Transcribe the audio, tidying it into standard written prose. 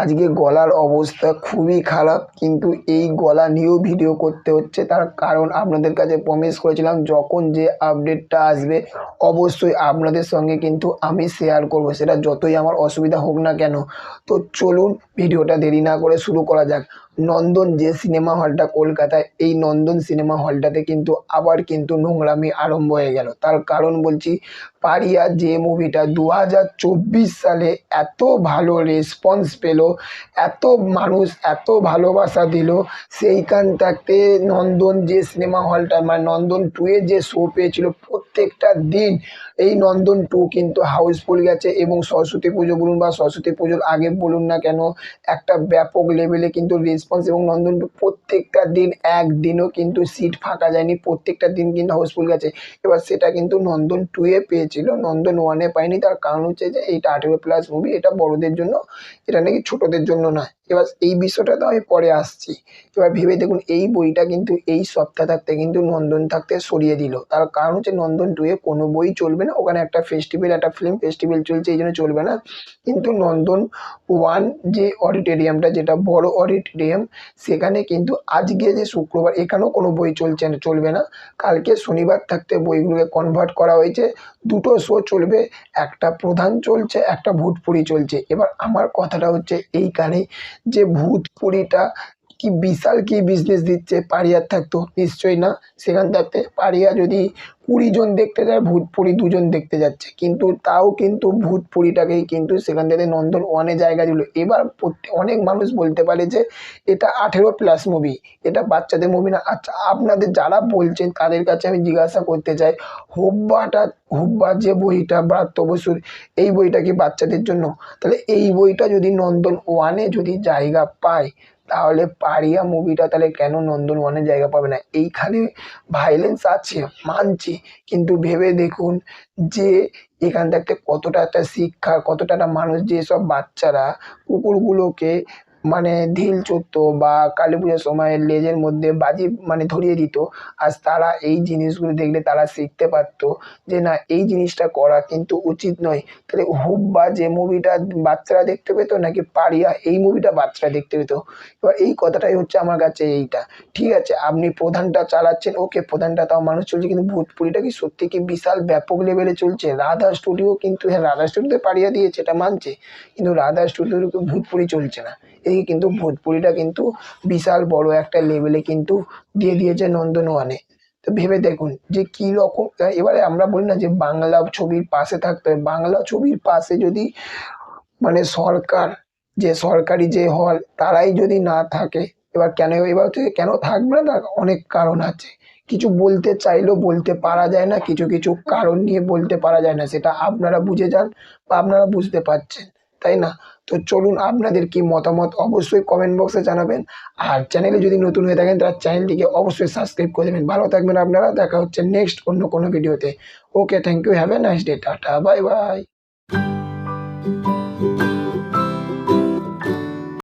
আজকে গলার অবস্থা খুবই খারাপ, কিন্তু এই গলা নিয়েও ভিডিও করতে হচ্ছে। তার কারণ আপনাদের কাছে প্রমিস করেছিলাম যখন যে আপডেটটা আসবে অবশ্যই আপনাদের সঙ্গে কিন্তু আমি শেয়ার করব, সেটা যতই আমার অসুবিধা হোক না কেন। তো চলুন ভিডিওটা দেরি না করে শুরু করা যাক। নন্দন যে সিনেমা হলটা কলকাতায়, এই নন্দন সিনেমা হলটাতে কিন্তু আবার কিন্তু নোংরামি আরম্ভ হয়ে গেল। তার কারণ বলছি, পারিয়া যে মুভিটা 2024 সালে এত ভালো রেসপন্স পেল, এত মানুষ এত ভালোবাসা দিল, সেইখান থাকতে নন্দন যে সিনেমা হলটা মানে নন্দন 2 এর যে শো পেয়েছিল প্রত্যেকটা দিন, এই নন্দন 2 কিন্তু হাউসফুল গেছে। এবং সরস্বতী পুজো বলুন বা সরস্বতী পুজোর আগে বলুন না কেন, একটা ব্যাপক লেভেলে কিন্তু রেসপন্স। এবং নন্দন 2 প্রত্যেকটা দিন একদিনও কিন্তু সিট ফাঁকা যায়নি, প্রত্যেকটা দিন কিন্তু হাউসফুল গেছে। এবার সেটা কিন্তু নন্দন 2 এ পেয়েছিল, নন্দন 1 এ পায়নি। তার কারণ হচ্ছে যে এইটা 18+ মুভি, এটা বড়দের জন্য, এটা নাকি ছোটদের জন্য নয়। এবার এই বিষয়টা তো আমি পরে আসছি। এবার ভেবে দেখুন, এই বইটা কিন্তু এই সপ্তাহ থাকতে কিন্তু নন্দন থাকতে সরিয়ে দিল। তার কারণ হচ্ছে নন্দন 2 এ কোনো বই চলবে না, ওখানে একটা ফেস্টিভ্যাল, একটা ফিল্ম ফেস্টিভ্যাল চলছে, এই জন্য চলবে না। কিন্তু নন্দন 1 যে অডিটোরিয়ামটা, যেটা বড় অডিটোরিয়াম, সেখানে কিন্তু আজকে যে শুক্রবার, এখানেও কোনো বই চলবে না। কালকে শনিবার থাকতে বইগুলোকে কনভার্ট করা হয়েছে, দুটো শো চলবে, একটা প্রধান চলছে, একটা ভূতপুরি চলছে। এবার আমার কথাটা হচ্ছে এইখানে, যে ভূতপুরিটা কি বিশাল কি বিজনেস দিচ্ছে, পারিয়ার থাকতো নিশ্চয়ই না। সেখান থাকতে পারিয়া যদি 20 জন দেখতে যায়, ভূতপুরি 2 জন দেখতে যাচ্ছে, কিন্তু তাও কিন্তু ভূতপুরিটাকেই কিন্তু সেখান থেকে নন্দন 1 এ জায়গা দিল। এবার অনেক মানুষ বলতে পারে যে এটা 18+ মুভি, এটা বাচ্চাদের মুভি না। আচ্ছা, আপনাদের যারা বলছেন তাদের কাছে আমি জিজ্ঞাসা করতে চাই, হুব্বা যে বইটা ব্রাত্য বসুর, এই বইটা কি বাচ্চাদের জন্য? তাহলে এই বইটা যদি নন্দন 1 এ যদি জায়গা পায়, তাহলে পারিয়া মুভিটা তাহলে কেন নন্দন 1 এ জায়গা পাবে না? এইখানে ভাইলেন্স আছে মানছি, কিন্তু ভেবে দেখুন যে এখান থাকতে কতটা একটা শিক্ষা, কতটা একটা মানুষ, যেসব বাচ্চারা কুকুরগুলোকে মানে ঢিল চড়তো বা কালী পুজোর সময় লেজের মধ্যে বাজি মানে ধরিয়ে দিত, আজ তারা এই জিনিসগুলো দেখলে তারা শিখতে পারতো যে না, এই জিনিসটা করা কিন্তু উচিত নয়। তাহলে হুব্বা যে মুভিটা বাচ্চারা দেখতে পেতো, নাকি পারিয়া এই মুভিটা বাচ্চারা দেখতে পেতো? এবার এই কথাটাই হচ্ছে আমার কাছে এইটা। ঠিক আছে, আপনি প্রধানটা চালাচ্ছেন, ওকে, প্রধানটা তাও মানুষ চলছে, কিন্তু ভূতপুরিটা কি সত্যি কি বিশাল ব্যাপক লেভেলে চলছে? রাধা স্টুডিও কিন্তু, হ্যাঁ রাধা স্টুডিওতে পারিয়া দিয়েছে, এটা মানছে, কিন্তু রাধা স্টুডিওর ভূতপুরি চলছে না। এই কিন্তু ভূতপুরিটা কিন্তু বিশাল বড় একটা লেভেলে কিন্তু দিয়ে দিয়েছে নন্দন 1 এ। তো ভেবে দেখুন যে কি রকম। এবারে আমরা বলি না যে বাংলা ছবির পাশে থাকতে হবে, বাংলা ছবির পাশে যদি মানে সরকার, যে সরকারি যে হল, তারাই যদি না থাকে, এবার কেন, এবার হচ্ছে কেন থাকবে না, তার অনেক কারণ আছে। কিছু বলতে চাইলেও বলতে পারা যায় না, কিছু কিছু কারণ নিয়ে বলতে পারা যায় না, সেটা আপনারা বুঝে যান বা আপনারা বুঝতে পারছেন, তাই না? তো চলুন, আপনাদের কি মতামত অবশ্যই কমেন্ট বক্সে জানাবেন। আর চ্যানেলে যদি নতুন হয়ে থাকেন তার চ্যানেলটিকে অবশ্যই সাবস্ক্রাইব করে দেবেন। ভালো থাকবেন আপনারা, দেখা হচ্ছে নেক্সট অন্য কোনো ভিডিওতে। Okay, thank you, have a nice day, tata, bye by.